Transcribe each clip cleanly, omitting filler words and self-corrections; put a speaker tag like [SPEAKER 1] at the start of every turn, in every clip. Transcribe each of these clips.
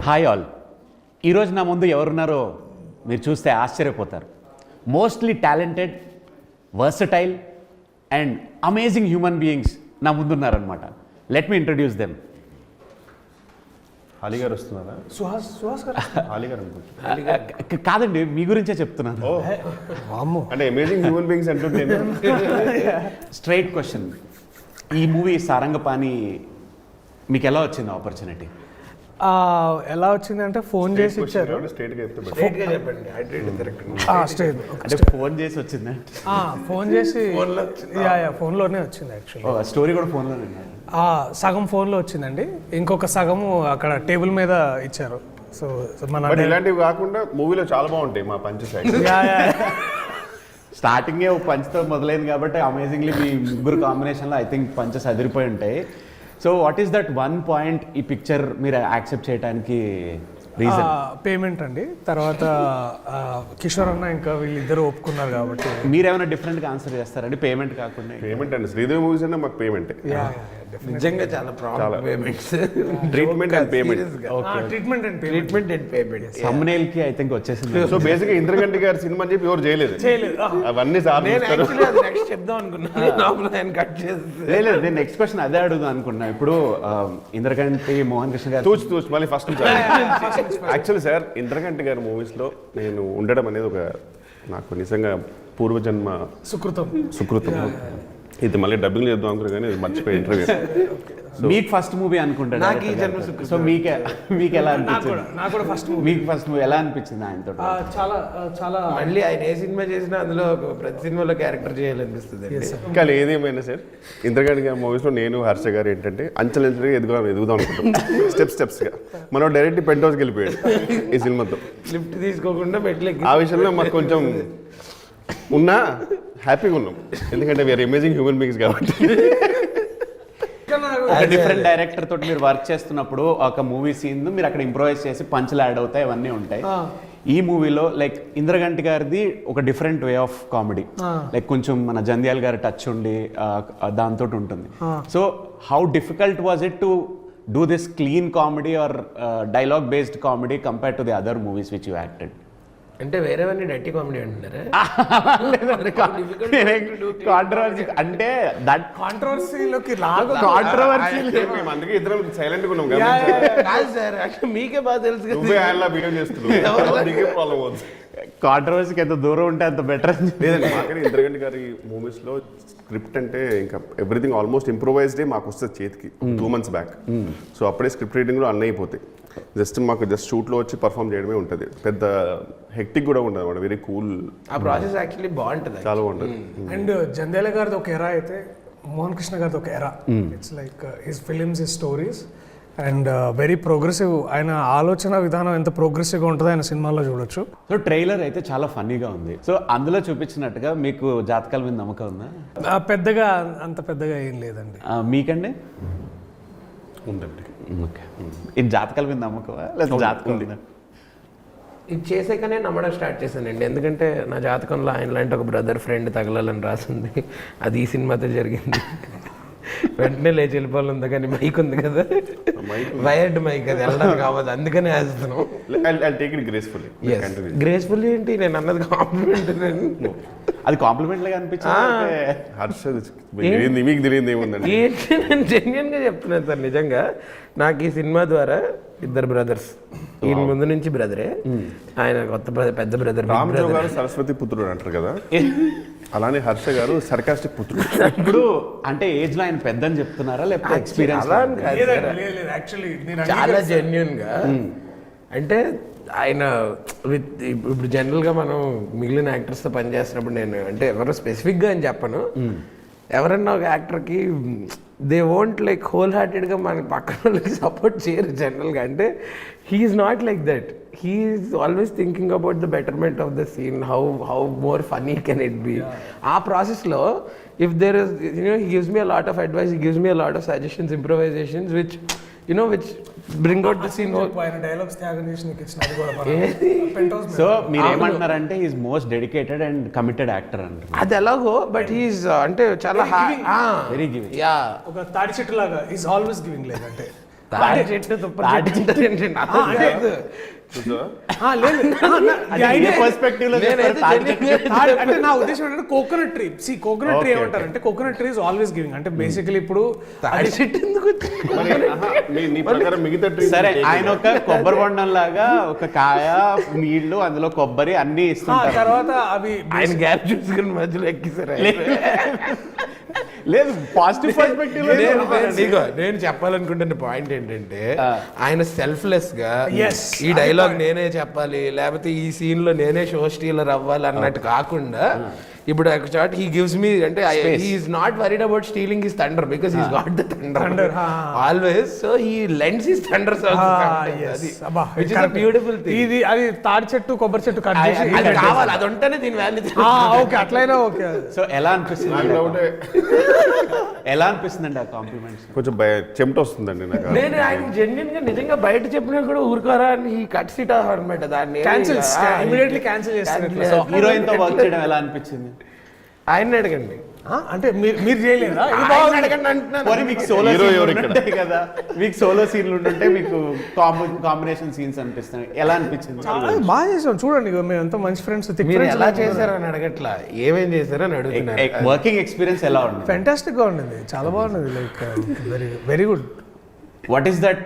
[SPEAKER 1] Hi all. ఈరోజు నా ముందు ఎవరున్నారో మీరు చూస్తే ఆశ్చర్యపోతారు. Mostly talented, versatile and amazing human beings నా ముందున్నారనమాట. Let me introduce them.
[SPEAKER 2] Ali garu వస్తున్నారా?
[SPEAKER 3] సుహాస్ గారు.
[SPEAKER 2] అలీ గారు అనుకుంటున్నాను.
[SPEAKER 1] కాదండి, మీ గురించే చెప్తున్నాను.
[SPEAKER 2] అంటే అమేజింగ్ హ్యూమన్ బీయింగ్స్ అంటుంటే
[SPEAKER 1] స్ట్రైట్ క్వశ్చన్, ఈ మూవీ సారంగపాణి మీకు ఎలా వచ్చింది ఆపర్చునిటీ?
[SPEAKER 3] ఎలా వచ్చింది అంటే ఫోన్ చేసి ఇచ్చారు.
[SPEAKER 2] స్ట్రైట్గా చెప్తే
[SPEAKER 3] స్ట్రైట్
[SPEAKER 1] అంటే ఫోన్ చేసి వచ్చిందా?
[SPEAKER 3] ఫోన్ చేసి ఫోన్లోనే వచ్చింది యాక్చువల్లీ.
[SPEAKER 1] స్టోరీ కూడా ఫోన్లోనే?
[SPEAKER 3] సగం ఫోన్లో వచ్చిందండి, ఇంకొక సగము అక్కడ టేబుల్ మీద ఇచ్చారు. సో మన
[SPEAKER 2] ఇలాంటివి కాకుండా మూవీలో చాలా బాగుంటాయి మా పంచ
[SPEAKER 1] స్టార్టింగే ఒక పంచ్తో మొదలైంది కాబట్టి అమేజింగ్లీ మీ ముగ్గురు కాంబినేషన్లో ఐ థింక్ పంచెస్ అదిరిపోయి ఉంటాయి. So what is that one point ఈ పిక్చర్ మీరు యాక్సెప్ట్ చేయడానికి రీజన్?
[SPEAKER 3] పేమెంట్ అండి. తర్వాత కిషోర్ అన్న ఇంకా వీళ్ళిద్దరూ ఒప్పుకున్నారు కాబట్టి.
[SPEAKER 1] మీరేమైనా డిఫరెంట్గా ఆన్సర్ చేస్తారండి పేమెంట్ కాకుండా?
[SPEAKER 2] పేమెంట్ అండి, శ్రీదేవి మూవీస్ అంటే మాకు పేమెంట్
[SPEAKER 4] నిజంగా చాలా problem. Payments,
[SPEAKER 2] treatment and payment.
[SPEAKER 3] Treatment and payment.
[SPEAKER 1] సమ్నేల్ కి ఐ థింక్ వచ్చేసింది.
[SPEAKER 2] సో బేసిక్ గా ఇంద్రగంటి గారి సినిమా అని చెప్పి ఎవరు చేయలేదు. అవన్నీ
[SPEAKER 4] నెక్స్ట్ చెప్దాం అనుకున్నాను, కట్ చేసి
[SPEAKER 1] లేదు. నేను నెక్స్ట్ క్వశ్చన్ అదే అడుగుదాం అనుకున్నా. ఇప్పుడు ఇంద్రగంటి మోహన్ కృష్ణ గారు
[SPEAKER 2] తూచి మళ్ళీ ఫస్ట్ యాక్చువల్లీ సార్ ఇంద్రగంటి గారి మూవీస్ లో నేను ఉండడం అనేది ఒక నాకు నిజంగా పూర్వజన్మ సుకృతం. ఇది మళ్ళీ డబ్బింగ్ చేద్దాం అనుకున్నా కానీ మర్చిపోయి ఇంటర్వ్యూ.
[SPEAKER 1] మీకు ఫస్ట్ మూవీ అనుకుంటాను. సో మీకు ఎలా అనిపించింది? మీకు ఫస్ట్ మూవీ ఎలా అనిపించింది ఆయనతో?
[SPEAKER 3] చాలా
[SPEAKER 4] మళ్ళీ ఆయన ఏ సినిమా చేసినా అందులో ప్రతి సినిమాలో క్యారెక్టర్ చేయాలనిపిస్తుంది.
[SPEAKER 2] కానీ ఏదేమైనా సార్ ఇంద్రగంటి గారి మూవీస్లో నేను హర్ష గారు ఏంటంటే అంచెలంచెలుగా ఎదుగుదాం అనుకుంటాం. స్టెప్స్గా మనం డైరెక్ట్ పెంట్ హౌస్కి వెళ్ళిపోయాడు ఈ సినిమాతో.
[SPEAKER 4] లిఫ్ట్ తీసుకోకుండా మెట్లకి.
[SPEAKER 2] ఆ విషయంలో మాకు కొంచెం ఉన్నా హ్యాపీగా ఉన్నాం, ఎందుకంటే వీఆర్ అమేజింగ్ హ్యూమన్ బీయింగ్స్ కాబట్టి.
[SPEAKER 1] ఒక డిఫరెంట్ డైరెక్టర్ తోటి మీరు వర్క్ చేస్తున్నప్పుడు ఒక మూవీ సీన్ మీరు అక్కడ ఇంప్రూవైజ్ చేసి పంచులు యాడ్ అవుతాయి, అవన్నీ ఉంటాయి. ఈ మూవీలో లైక్ ఇంద్రగంటి గారిది ఒక different way of comedy, like కొంచెం మన జంధ్యాల గారి టచ్ ఉండి దాంతో ఉంటుంది. So how difficult was it to do this clean comedy are dialogue based comedy compare to the other movies which you acted?
[SPEAKER 4] అంటే వేరేవన్నీ డట్టి కామెడీ అంటున్నారా?
[SPEAKER 1] కాంట్రవర్సీ అంటే దట్
[SPEAKER 3] కాంట్రవర్సీలోకి
[SPEAKER 1] కాంట్రవర్సీ
[SPEAKER 2] అందుకే ఇద్దరం సైలెంట్ గా ఉన్నాం.
[SPEAKER 4] కాదు సార్, మీకే బాగా తెలుసు
[SPEAKER 1] కాంట్రవర్సీకి ఎంత దూరం ఉంటే అంత బెటర్.
[SPEAKER 2] లేదండి, మాకనే ఇంద్రగంటి గారి మూవీస్ లో స్క్రిప్ట్ అంటే ఇంకా ఎవ్రీథింగ్ ఆల్మోస్ట్ ఇంప్రూవైజ్డే మాకు వస్తుంది చేతికి 2 months బ్యాక్. సో అప్పుడే స్క్రిప్ట్ రీడింగ్లో అన్నీ అయిపోతాయి. మాకు షూట్లో వచ్చి పర్ఫామ్ చేయడమే ఉంటుంది. పెద్ద హెక్టిక్ కూడా ఉండదు అన్నమాట. Very cool.
[SPEAKER 4] ఆ ప్రాసెస్ యాక్చువల్లీ బాగుంటుంది,
[SPEAKER 2] చాలా బాగుంటుంది.
[SPEAKER 3] అండ్ జంధ్యాల గారిది ఒక ఎరా అయితే మోహన్ కృష్ణ గారిది ఒక ఎరా. It's like his films, his stories and very progressive. ఆయన ఆలోచన విధానం ఎంత ప్రోగ్రెసివ్గా ఉంటుందో ఆయన సినిమాల్లో చూడొచ్చు.
[SPEAKER 1] సో ట్రైలర్ అయితే చాలా ఫన్నీగా ఉంది. సో అందులో చూపించినట్టుగా మీకు జాతకాల మీద నమ్మకం ఉందా?
[SPEAKER 3] అంత పెద్దగా ఏం లేదండి.
[SPEAKER 1] మీకండి?
[SPEAKER 2] ఉందండి.
[SPEAKER 1] ఓకే. ఇది జాతకాల మీద నమ్మకమా లేదా జాతకం ఉందా?
[SPEAKER 4] ఇది చేసాకనే నమ్మడం స్టార్ట్ చేశానండి. ఎందుకంటే నా జాతకంలో ఆయన లాంటి ఒక బ్రదర్ ఫ్రెండ్ తగలాలని రాసింది. అది ఈ సినిమాతో జరిగింది. వెంటనే లేచి వెళ్ళిపోవాలి ఉంది, కానీ మైక్ ఉంది కదా, వైర్డ్ మైక్, అది వెళ్ళడం కావాలి, అందుకనే వేస్తున్నాం. గ్రేస్ఫుల్లీ ఏంటి, నేను అన్నది కాంప్లిమెంట్.
[SPEAKER 1] అది కాంప్లిమెంట్ లాగా అనిపించింది.
[SPEAKER 2] మీకు తెలియదు ఏముందండి.
[SPEAKER 4] ఏంటి, నేను జెన్యున్ గా చెప్తున్నాను సార్. నిజంగా నాకు ఈ సినిమా ద్వారా ఇద్దరు బ్రదర్స్, ఈయన ముందు నుంచి బ్రదరే, ఆయన కొత్త పెద్ద బ్రదర్
[SPEAKER 2] రామరావు గారు సరస్వతి పుత్రుడు అంటారు కదా, అలానే హర్ష గారు సర్కాస్టిక్ పుత్రుడు.
[SPEAKER 1] ఇప్పుడు అంటే ఏజ్ లో ఆయన పెద్ద అని చెప్తున్నారా లేకపోతే ఎక్స్పీరియన్స్?
[SPEAKER 4] చాలా జెన్యున్ గా. అంటే ఆయన ఇప్పుడు జనరల్గా మనం మిగిలిన యాక్టర్స్తో పనిచేస్తున్నప్పుడు నేను అంటే ఎవరో స్పెసిఫిక్గా అని చెప్పను, ఎవరన్నా ఒక యాక్టర్కి దే వోంట్ లైక్ హోల్ హార్టెడ్గా మన పక్కన వాళ్ళకి సపోర్ట్ చేయరు జనరల్గా. అంటే he is not like that. He is always thinking about the betterment of the scene, how more funny can it be. ఆ ప్రాసెస్లో if there is he gives me a lot of advice, he gives me a lot of suggestions, improvisations which bring out the scene.
[SPEAKER 1] So మీరు ఏమంటున్నారంటే is most dedicated and committed actor అంటారు.
[SPEAKER 4] అది ఎలాగో, but he's అంటే చాలా
[SPEAKER 1] very giving.
[SPEAKER 4] Yeah,
[SPEAKER 3] ఒక తాడి చెట్టు లాగా ఈజ్ ఆల్వేస్ గివింగ్. లేదంటే
[SPEAKER 4] తాటి చెట్టు తాటి చెట్టు
[SPEAKER 2] చూసావా?
[SPEAKER 3] లేదు
[SPEAKER 1] అంటే ఏ perspective లో
[SPEAKER 4] నేనైతే
[SPEAKER 1] చెప్తారు? తాటి చెట్టు.
[SPEAKER 3] అంటే నా ఉద్దేశం ఏంటంటే కోకోనట్ ట్రీ కోకోనట్ ట్రీ ఏమంటారంటే coconut tree is always giving అంటే బేసికలీ ఇప్పుడు
[SPEAKER 4] తాటి చెట్టు ఎందుకు
[SPEAKER 2] మరి నీ ప్రకారం మిగతా trees
[SPEAKER 1] సరే
[SPEAKER 2] take
[SPEAKER 1] ఆయన ఒక కొబ్బరి బొండం లాగా ఒక కాయ నీళ్లు అందులో కొబ్బరి అన్ని ఇస్తుంటారు
[SPEAKER 3] తర్వాత అవి
[SPEAKER 4] ఆయన గ్యాప్ చూసుకుని మధ్యలో ఎక్కిసారు
[SPEAKER 1] లేదు పాజిటివ్ పర్స్పెక్టివ్
[SPEAKER 4] నేను చెప్పాలనుకుంటున్న పాయింట్ ఏంటంటే ఆయన సెల్ఫ్లెస్ గా
[SPEAKER 3] Yes.
[SPEAKER 4] ఈ డైలాగ్ నేనే చెప్పాలి లేకపోతే ఈ సీన్ లో నేనే షో స్టీలర్ అవ్వాలి అన్నట్టు కాకుండా ఇప్పుడు ఒక చోట హీ గివ్స్ మీ అంటే he is not worried about stealing his thunder because he's got the thunder always so he lends his thunder beautiful thing
[SPEAKER 3] ఇది అది తాడి చెట్టు కొబ్బరి చెట్టు కట్ చేసి
[SPEAKER 4] అది కావాలి అది ఉంటేనే దీని వాల్యూ
[SPEAKER 3] ఓకే అట్లయినా ఓకే
[SPEAKER 1] సో ఎలా అనిపిస్తుంది
[SPEAKER 2] నాకు డౌటే.
[SPEAKER 1] ఎలా అనిపిస్తుందండి ఆ కాంప్లిమెంట్స్
[SPEAKER 2] కొంచెం చెమట వస్తుందండి నాకు
[SPEAKER 4] నేను ఆయన జెన్యున్ గా నిజంగా బయట చెప్పినా కూడా ఊరుకోరా అని ఈ కట్స్ ఇట్ అనమాట దాన్ని
[SPEAKER 3] క్యాన్సిల్స్ ఇమీడియట్లీ క్యాన్సిల్ చేస్తారు
[SPEAKER 1] సో హీరోయిన్ తో వర్క్ చేయడం ఎలా అనిపించింది
[SPEAKER 4] ఆయన అడగండి
[SPEAKER 3] అంటే మీరు చేయలేదా ఇది
[SPEAKER 4] ఆయన అడగండి అంటున్నాను
[SPEAKER 1] పోనీ మీకు సోలో
[SPEAKER 2] Hero ఎవరు
[SPEAKER 1] సీన్లు
[SPEAKER 2] ఇక్కడ?
[SPEAKER 1] ఉంటాయి కదా మీకు సోలో సీన్లు ఉంటుంటే మీకు కాంబినేషన్ సీన్స్ అనిపిస్తాయి ఎలా అనిపించింది
[SPEAKER 3] బాగా చేసాం చూడండి ఇక మేము ఎంత మంచి ఫ్రెండ్స్
[SPEAKER 4] మీరు ఎలా చేశారని అడగట్లా ఏమేం చేశారని అడుగుతున్నారు
[SPEAKER 1] వర్కింగ్ ఎక్స్పీరియన్స్ ఎలా ఉంది
[SPEAKER 3] ఫెంటాస్టిక్ గా ఉండింది చాలా బాగుంది like very very good
[SPEAKER 1] what is that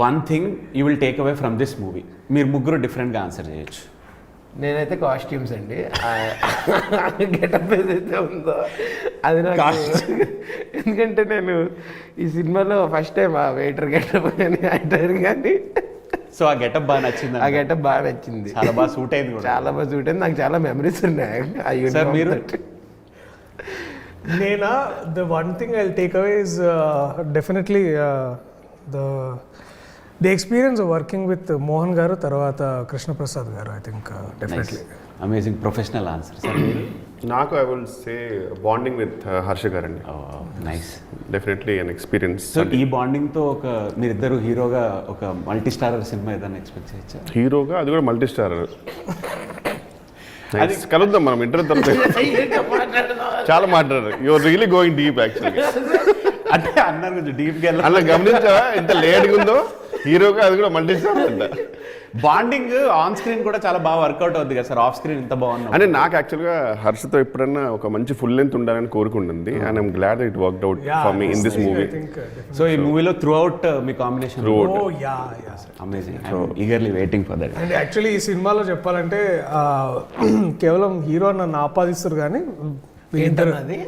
[SPEAKER 1] one thing you will take away from this movie మీరు ముగ్గురు డిఫరెంట్గా ఆన్సర్ చేయొచ్చు
[SPEAKER 4] నేనైతే కాస్ట్యూమ్స్ అండి గెటప్ ఏదైతే ఉందో అది నాకు ఎందుకంటే నేను ఈ సినిమాలో ఫస్ట్ టైం ఆ వెయిటర్ గెటప్ అని అంటారు కానీ
[SPEAKER 1] సో ఆ గెటప్ బాగా నచ్చింది
[SPEAKER 4] ఆ గెటప్ బాగా నచ్చింది
[SPEAKER 1] చాలా బాగా సూట్ అయింది కూడా
[SPEAKER 4] చాలా బాగా సూట్ అయింది నాకు చాలా మెమరీస్ ఉన్నాయి ఆ
[SPEAKER 1] సార్
[SPEAKER 4] uniform
[SPEAKER 1] మీరు
[SPEAKER 4] తోటి.
[SPEAKER 3] నేనా the one thing I take away is definitely the experience working with Mohan garu తర్వాత Krishnaprasad garu I think definitely
[SPEAKER 1] amazing professional answer sir మీరు
[SPEAKER 2] నాకు I will say bonding with Harsha గారండి
[SPEAKER 1] nice
[SPEAKER 2] definitely an experience
[SPEAKER 1] so ఈ bonding తో ఒక మీరిద్దరు హీరోగా ఒక మల్టీ స్టారర్ సినిమా ఏదైనా ఎక్స్పెక్ట్ చేయొచ్చా
[SPEAKER 2] హీరోగా అది కూడా మల్టీ స్టార్ అది కలుద్దాం మనం ఇంటర్ తర్వాత చాలా మాట్లాడారు your really going deep actually
[SPEAKER 1] అంటే అన్నారు కొంచెం డీప్ గా
[SPEAKER 2] అలా గమనించావా ఎంత లేట్గా ఉందో హీరోగా అది కూడా మల్టీ స్టార్ అంట
[SPEAKER 1] బాండింగ్ ఆన్ స్క్రీన్ కూడా చాలా బాగా వర్కౌట్ అవుతుంది కదా సార్ ఆఫ్ స్క్రీన్ ఇంత బాగుంది
[SPEAKER 2] అంటే నాకు యాక్చువల్గా హర్షతో ఎప్పుడన్నా ఒక మంచి ఫుల్ లెంత్ ఉండాలని కోరుకుంటుంది and I'm glad it worked out for me in this movie
[SPEAKER 1] so ఈ మూవీలో త్రూ అవుట్ మీ combination
[SPEAKER 2] Throughout.
[SPEAKER 3] Oh yeah yeah
[SPEAKER 1] amazing eagerly waiting for that
[SPEAKER 3] and actually ఈ సినిమాలో చెప్పాలంటే కేవలం హీరో నన్ను ఆపాదిస్తారు కానీ వీళ్ళిద్దరు
[SPEAKER 4] అది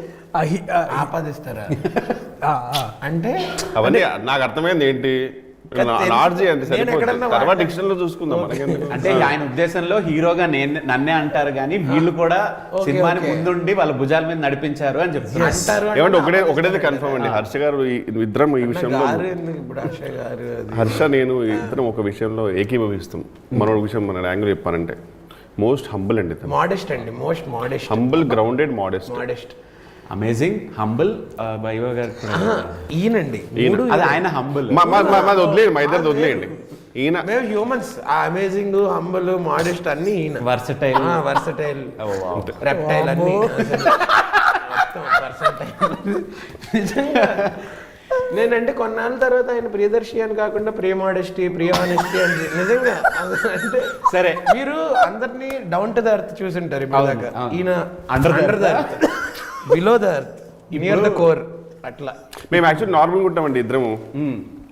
[SPEAKER 4] ఆపాదిస్తారా అంటే
[SPEAKER 2] అవన్నీ నాకు అర్థమైంది ఏంటి నార్జీ అంటే సరిపోతుంది తర్వాత డిక్షన్ లో చూసుకుందాం మనకెందుకు
[SPEAKER 1] అంటే ఆయన ఉద్దేశంలో హీరోగా నన్నే అంటారు కానీ వీళ్ళు కూడా సినిమాని ముందుండి వాళ్ళ భుజాల మీద నడిపించారు అని చెప్తున్నారు
[SPEAKER 4] అంటారు
[SPEAKER 2] ఏమంటే ఒకటైతే కన్ఫర్మ్ అండి హర్ష గారు ఇద్దరం ఈ విషయంలో
[SPEAKER 4] గారు ఎందుకు ఇప్పుడు అక్షయ్ గారు అది
[SPEAKER 2] హర్ష నేను ఇద్దరం ఒక విషయంలో ఏకీభవిస్తాం మరో విషయం మన యాంగిల్ చెప్పానంటే మోస్ట్ హంబుల్ అండి
[SPEAKER 4] మోడెస్ట్ అండి most modest
[SPEAKER 2] humble grounded modest
[SPEAKER 4] modest
[SPEAKER 1] amazing humble viva గారు
[SPEAKER 4] ఈయనండి
[SPEAKER 1] అది ఆయన హంబుల్
[SPEAKER 2] మాది వదిలేయండి మా ఇద్దరిది వదిలేయండి ఈయన
[SPEAKER 4] మేము హ్యూమన్స్ ఆ అమేజింగ్ హంబుల్ మోడెస్ట్ అన్ని ఈయన
[SPEAKER 1] వర్సటైల్
[SPEAKER 4] వర్సటైల్ రెప్టైల్ అన్ని నిజంగా నేనంటే కొన్నాళ్ళ తర్వాత ఆయన ప్రియదర్శి అని కాకుండా ప్రియ మోడెస్టీ ప్రియ ఆనెస్టీ అని నిజంగా అంటే
[SPEAKER 1] సరే
[SPEAKER 4] మీరు అందరినీ డౌన్ టు ద ఎర్త్ చూసింటారు ఇప్పుడు దాకా
[SPEAKER 1] అవును.
[SPEAKER 4] ఈయన
[SPEAKER 1] Under the
[SPEAKER 4] under the earth below the earth near the core అట్లా
[SPEAKER 2] మేము యాక్చువల్లీ నార్మల్గా ఉంటామండి ఇద్దరము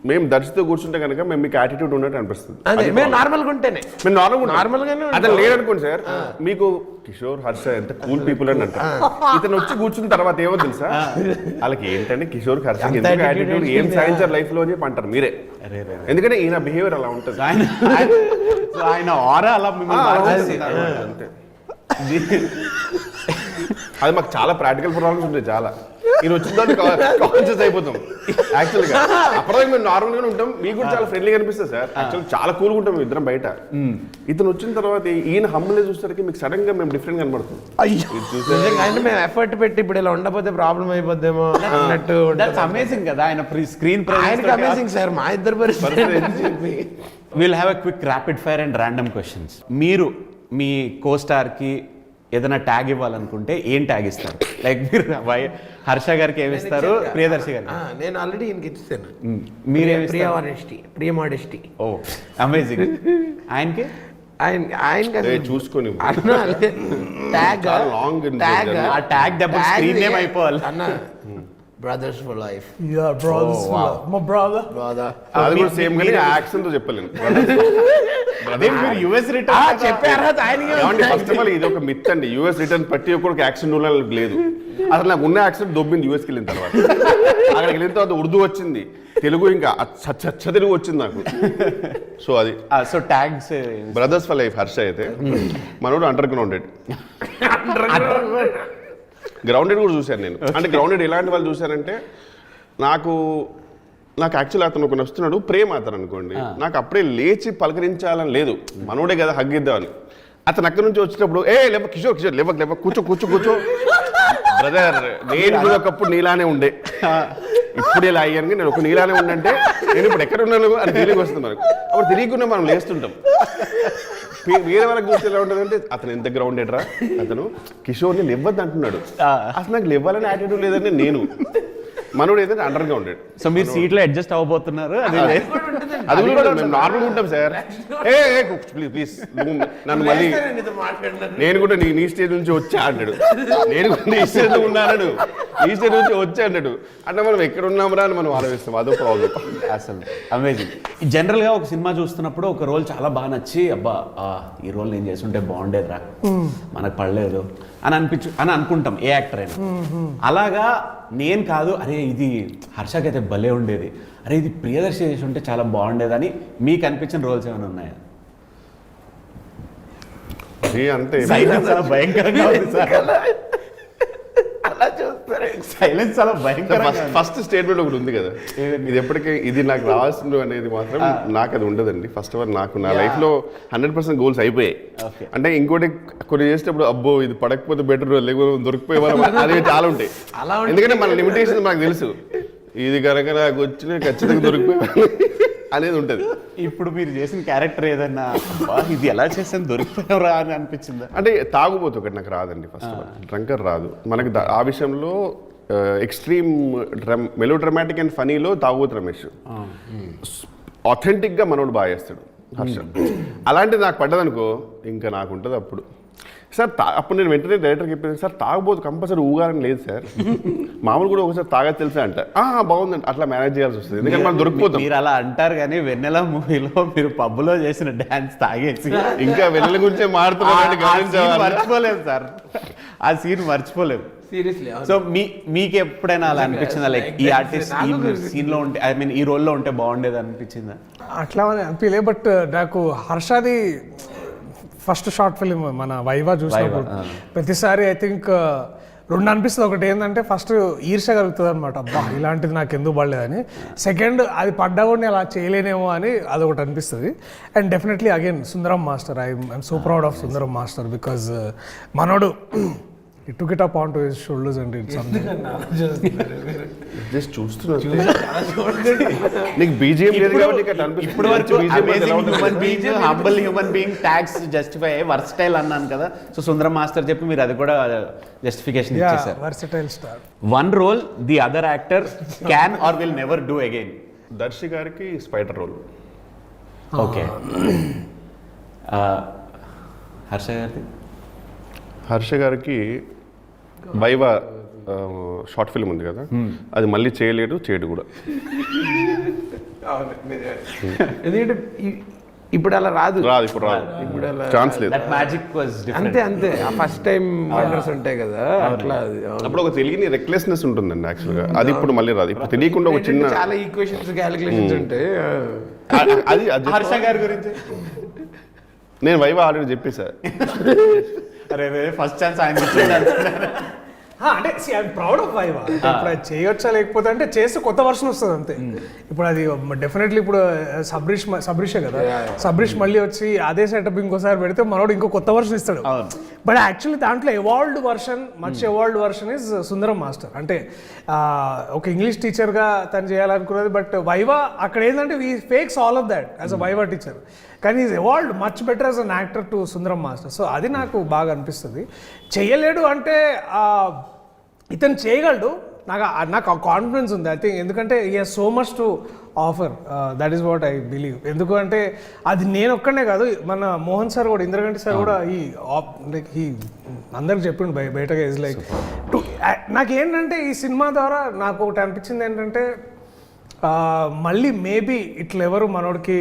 [SPEAKER 2] మేము దర్శితో కూర్చుంటే కనుక మేము మీకు యాటిట్యూడ్ ఉన్నట్టు అనిపిస్తుంది
[SPEAKER 4] అదే మేము నార్మల్గా ఉంటేనే
[SPEAKER 2] మేము నార్మల్
[SPEAKER 4] Normal గానే ఉంటాం.
[SPEAKER 2] అతను లేడనుకోండి సార్ మీకు కిషోర్ హర్ష ఎంత కూల్ పీపుల్ అని అంటారు ఇతను వచ్చి కూర్చున్న తర్వాత ఏమో తెలుసా వాళ్ళకి ఏంటంటే కిషోర్ హర్ష
[SPEAKER 4] అంత
[SPEAKER 2] ఎందుకు
[SPEAKER 4] attitude
[SPEAKER 2] యాటిట్యూడ్ ఏం
[SPEAKER 4] ఏంటి?
[SPEAKER 2] సాధించారు లైఫ్ లో అని చెప్పి అంటారు మీరే ఎందుకంటే ఈయన బిహేవియర్ అలా ఉంటుంది
[SPEAKER 1] ఆయన ఆరా అలా మిమ్మల్ని
[SPEAKER 2] అలా
[SPEAKER 1] బాగా
[SPEAKER 2] ఉంటుంది.
[SPEAKER 1] చేస్తుంది.
[SPEAKER 2] అంతే. అది మాకు చాలా ప్రాక్టికల్ ప్రాబ్లమ్స్ ఉంటాయి చాలా ఈయన వచ్చిన తర్వాత కాన్షియస్ అయిపోతాం యాక్చువల్గా అప్పటిదాకా మేము నార్మల్ గానే ఉంటాం మీకు కూడా చాలా ఫ్రెండ్లీగా అనిపిస్తుంది సార్ యాక్చువల్ చాలా కూల్గా ఉంటాం మేము ఇద్దరం బయట ఇతను వచ్చిన తర్వాత ఈయన హంబులే చూసరికి మీకు సడన్ గా మేము డిఫరెంట్ కనబడుతుంది ఇది చూస్తే
[SPEAKER 4] నిజంగా అంటే మేము ఎఫర్ట్ పెట్టి ఇప్పుడు ఇలా ఉండకపోతే ప్రాబ్లం అయిపోద్దేమో అన్నట్టు
[SPEAKER 1] దట్స్ అమేజింగ్ కదా ఆయన స్క్రీన్
[SPEAKER 4] ఆయనకి అమేజింగ్ సార్ మా ఇద్దరు పరిస్థితి
[SPEAKER 1] will have a quick rapid fire and random questions మీరు మీ కో స్టార్కి ఏదైనా ట్యాగ్ ఇవ్వాలనుకుంటే ఏం ట్యాగ్ ఇస్తారు? లైక్ మీరు హర్ష గారికి ఏమి ఇస్తారు, ప్రియదర్శి గారికి?
[SPEAKER 4] నేను ఆల్రెడీ ఈయనకి ఇచ్చాను.
[SPEAKER 1] మీరేమి
[SPEAKER 4] ప్రియ మాడెస్టీ.
[SPEAKER 1] ఓ అమేజింగ్. ఆయనకి
[SPEAKER 4] ఆయన
[SPEAKER 2] చూసుకొని
[SPEAKER 4] ట్యాగ్
[SPEAKER 2] లాంగ్
[SPEAKER 1] ఆ ట్యాగ్ దెబ్బ స్క్రీన్ నేమ్ అయిపోవాలి.
[SPEAKER 4] అన్న brothers for life.
[SPEAKER 3] Yeah, brothers. My brother.
[SPEAKER 2] అది కూడా సేమ్ కానీ యాక్షన్ తో చెప్పలేను.
[SPEAKER 1] అదే మీరు యుఎస్ రిటర్న్
[SPEAKER 4] చెప్పారు ఆయనకి.
[SPEAKER 2] ఫస్ట్ ఆఫ్ ఆల్ ఇది ఒక మిత్ అండి. యూఎస్ రిటర్న్ ప్రతి ఒక్కరికి యాక్షన్ రూల్ లేదు. అసలు నాకు ఉన్న యాక్షన్ దొబ్బింది యూఎస్కి వెళ్ళిన తర్వాత. అక్కడికి వెళ్ళిన తర్వాత ఉర్దూ వచ్చింది, తెలుగు ఇంకా అచ్చ తెలుగు వచ్చింది నాకు. సో అది
[SPEAKER 1] so tags
[SPEAKER 2] brothers for life Harsha అయితే, మనోడు అండర్ గ్రౌండెడ్. గ్రౌండెడ్ కూడా చూశాను నేను. అంటే గ్రౌండెడ్ ఎలాంటి వాళ్ళు చూశానంటే, నాకు యాక్చువల్ అతను ఒక వస్తున్నాడు ప్రేమ అతను అనుకోండి, నాకు అప్పుడే లేచి పలకరించాలని లేదు, మనోడే కదా హగ్ ఇద్దామని. అతను అక్కడి నుంచి వచ్చేటప్పుడు లేవ కిషోర్ లేవ కూర్చో బ్రదర్, నేను కూడా ఒకప్పుడు నీలానే ఉండే, ఇప్పుడు ఇలా అయ్యాను, నేను ఒక నీలానే ఉండంటే నేను ఇప్పుడు ఎక్కడ ఉన్నాను అని ఫీలింగ్ వస్తుంది మనకు. అప్పుడు తిరిగికుండా మనం లేస్తుంటాం. వేరే వాళ్ళకి చూస్తే ఎలా ఉంటుంది అంటే, అతను ఎంత గ్రౌండెడ్ రా, అతను కిషోర్ని లేవద్దు అంటున్నాడు, అసలు నాకు లేవాలని యాటిట్యూడ్ లేదంటే నేను, మనోడు ఏదైతే అండర్ గ్రౌండెడ్.
[SPEAKER 1] సో మీరు సీట్లో అడ్జస్ట్ అవ్వబోతున్నారు.
[SPEAKER 2] అది కూడా మేము నార్మల్గా ఉంటాం సార్. ప్లీజ్ నన్ను మళ్ళీ, నేను కూడా నీ స్టేజ్ నుంచి వచ్చా అన్నాడు, నేను కూడా నీ స్టేజ్ ఉన్నాను, నీ స్టేజ్ నుంచి వచ్చా అన్నాడు. అంటే మనం ఎక్కడ ఉన్నామరా అని మనం ఆలోచిస్తాం, అదో ప్రాబ్లం.
[SPEAKER 1] అసలు అమేజింగ్. జనరల్గా ఒక సినిమా చూస్తున్నప్పుడు ఒక రోల్ చాలా బాగా నచ్చి, అబ్బా ఈ రోల్ నేను చేస్తుంటే బాగుండేదిరా, మనకు పడలేదు అని అనుకుంటాం ఏ యాక్టర్ అయినా. అలాగా నేను కాదు, అరే ఇది హర్షకైతే భలే ఉండేది, అరే ఇది ప్రియదర్శి చేసి ఉంటే చాలా బాగుండేదని మీకు అనిపించిన రోల్స్ ఏమైనా ఉన్నాయా?
[SPEAKER 2] అంటే
[SPEAKER 1] సైలెన్స్ చాలా భయంకరంగా ఉంది సార్.
[SPEAKER 4] అలా చూస్తారు.
[SPEAKER 1] సైలెన్స్ చాలా భయంకరంగా.
[SPEAKER 2] ఫస్ట్ స్టేట్మెంట్ ఒకటి ఉంది కదా, ఇది ఎప్పటికీ ఇది నాకు రావాల్సింది అనేది మాత్రం నాకు అది ఉండదండి. ఫస్ట్ ఆఫ్ ఆల్ నాకు నా లైఫ్లో 100% గోల్స్ అయిపోయాయి. అంటే ఇంకోటి కొన్ని చేసేటప్పుడు అబ్బో ఇది పడకపోతే బెటర్, లేకపోతే దొరికిపోయే వాళ్ళు అనేవి చాలా ఉంటాయి. ఎందుకంటే మన లిమిటేషన్ మనకు తెలుసు, ఇది కనుక నాకు వచ్చిన ఖచ్చితంగా దొరికిపోయే అనేది ఉంటుంది.
[SPEAKER 1] ఇప్పుడు మీరు చేసిన క్యారెక్టర్ ఏదన్నా ఇది ఎలా చేసాను దొరికిపోయారా అని అనిపించిందా?
[SPEAKER 2] అంటే తాగుబోతు ఒకటి నాకు రాదండి. ఫస్ట్ ఆఫ్ ఆల్ డ్రంకర్ రాదు మనకి. ఆ విషయంలో ఎక్స్ట్రీమ్ మెలో డ్రమాటిక్ అండ్ ఫనీలో తాగుబోతు రమేష్, ఆథెంటిక్గా మనోడు బాగా చేస్తాడు హర్ష. అలాంటిది నాకు పడ్డదనుకో ఇంకా నాకు ఉంటుంది అప్పుడు. సార్ అప్పుడు నేను వెంటనే డైరెక్టర్కి చెప్పాను, సార్ తాగబోతు కంపల్సరీ ఊగాలని లేదు సార్, మామూలు కూడా ఒకసారి తాగదు తెలుసా అంట. బాగుందండి, అట్లా మేనేజ్ చేయాల్సి వస్తుంది, ఎందుకంటే మనం దొరికిపోతాం.
[SPEAKER 1] మీరు అలా అంటారు కానీ వెన్నెల మూవీలో మీరు పబ్లో చేసిన డాన్స్ తాగేసి
[SPEAKER 2] ఇంకా వెన్నెల గురించే మారుతున్నారు,
[SPEAKER 1] మర్చిపోలేదు సార్, ఆ సీన్ మర్చిపోలేదు
[SPEAKER 4] సీరియస్లీ.
[SPEAKER 1] సో మీకు ఎప్పుడైనా అలా అనిపించిందా, లైక్ ఈ ఆర్టిస్ట్ ఈ సీన్ లో ఉంటే, ఐ మీన్ ఈ రోల్లో ఉంటే బాగుండేది అనిపించిందా?
[SPEAKER 3] అట్లా అని అనిపించలే, బట్ నాకు హర్షది ఫస్ట్ షార్ట్ ఫిలిం మన వైవా చూసినప్పుడు ప్రతిసారి ఐ థింక్ రెండు అనిపిస్తుంది. ఒకటి ఏంటంటే ఫస్ట్ ఈర్ష్య కలుగుతుంది అనమాట, అబ్బా ఇలాంటిది నాకు ఎందుకు పడలేదని. సెకండ్ అది పడ్డా కూడా నేను అలా చేయలేనేమో అని అదొకటి అనిపిస్తుంది. And definitely again Sundaram master, I'm so proud of Sundaram master because మనోడు he took it up onto his shoulders and did something.
[SPEAKER 2] Just చూస్తున్నా నీకు బీజిఎం లేదు కాబట్టి నీకు అనిపిస్తుంది.
[SPEAKER 1] ఇప్పుడు వరకు humble human being tags justify versatile అన్నాను కదా, సో సుందరం మాస్టర్ చెప్పి మీరు అది కూడా జస్టిఫికేషన్ ఇచ్చేసారు.
[SPEAKER 3] versatile star.
[SPEAKER 1] One role the other actor can or will never do again.
[SPEAKER 2] Darshi గారికి స్పైడర్ రోల్.
[SPEAKER 1] ఓకే. హర్ష గారికి?
[SPEAKER 2] హర్ష గారికి వైవా షార్ట్ ఫిల్మ్ ఉంది కదా, అది మళ్ళీ చేయలేడు, చేయడు కూడా.
[SPEAKER 4] ఎందుకంటే ఇప్పుడు అలా రాదు,
[SPEAKER 2] ఇప్పుడు రాదు, ఛాన్స్ లేదు.
[SPEAKER 1] That magic was different.
[SPEAKER 4] అంతే ఆ ఫస్ట్ టైం వండర్స్ ఉంటాయి కదా అట్లా.
[SPEAKER 2] అప్పుడు ఒక తెలియని రెక్లెస్నెస్ ఉంటుందండి యాక్చువల్గా, అది ఇప్పుడు మళ్ళీ రాదు. ఇప్పుడు తెలియకుండా ఒక చిన్న
[SPEAKER 4] చాలా ఈక్వేషన్స్ క్యాలిక్యులేషన్స్ ఉంటాయి.
[SPEAKER 2] అది
[SPEAKER 1] హర్ష గారి గురించి
[SPEAKER 2] నేను వైవా ఆల్రెడీ చెప్పేసా.
[SPEAKER 1] అరే ఫస్ట్ ఛాన్స్ ఆయన ఇచ్చేది.
[SPEAKER 3] అంటే ఐఎమ్ ప్రౌడ్ ఆఫ్ వైవా. ఇప్పుడు అది చేయొచ్చా లేకపోతే అంటే చేస్తే కొత్త వర్షన్ వస్తుంది అంతే. ఇప్పుడు అది డెఫినెట్లీ ఇప్పుడు సబ్రిషే కదా, సబ్రిష్ మళ్ళీ వచ్చి అదే సెటప్ ఇంకోసారి పెడితే మనోడు ఇంకో కొత్త వర్షన్ ఇస్తాడు. బట్ యాక్చువల్లీ దాంట్లో evolved version much evolved version is Sundaram master. అంటే ఒక ఇంగ్లీష్ టీచర్గా తను చేయాలనుకున్నది, బట్ వైవా అక్కడ ఏంటంటే we fakes all of that as a Viva teacher, కానీ is evolved much better as an actor to Sundaram master. So అది నాకు బాగా అనిపిస్తుంది. చేయలేడు అంటే ఇతను చేయగలడు, నాకు ఆ కాన్ఫిడెన్స్ ఉంది. ఐ థింక్ ఎందుకంటే ఈ has so much to offer, that is what I believe. ఎందుకంటే అది నేను ఒక్కనే కాదు, మన మోహన్ సార్ కూడా, ఇంద్రగంటి సార్ కూడా ఈ అందరికి చెప్పిండు బయటగా ఇస్ లైక్ నాకేంటంటే ఈ సినిమా ద్వారా నాకు ఒకటి అనిపించింది ఏంటంటే మళ్ళీ మేబీ ఇట్లా ఎవరు మనోడికి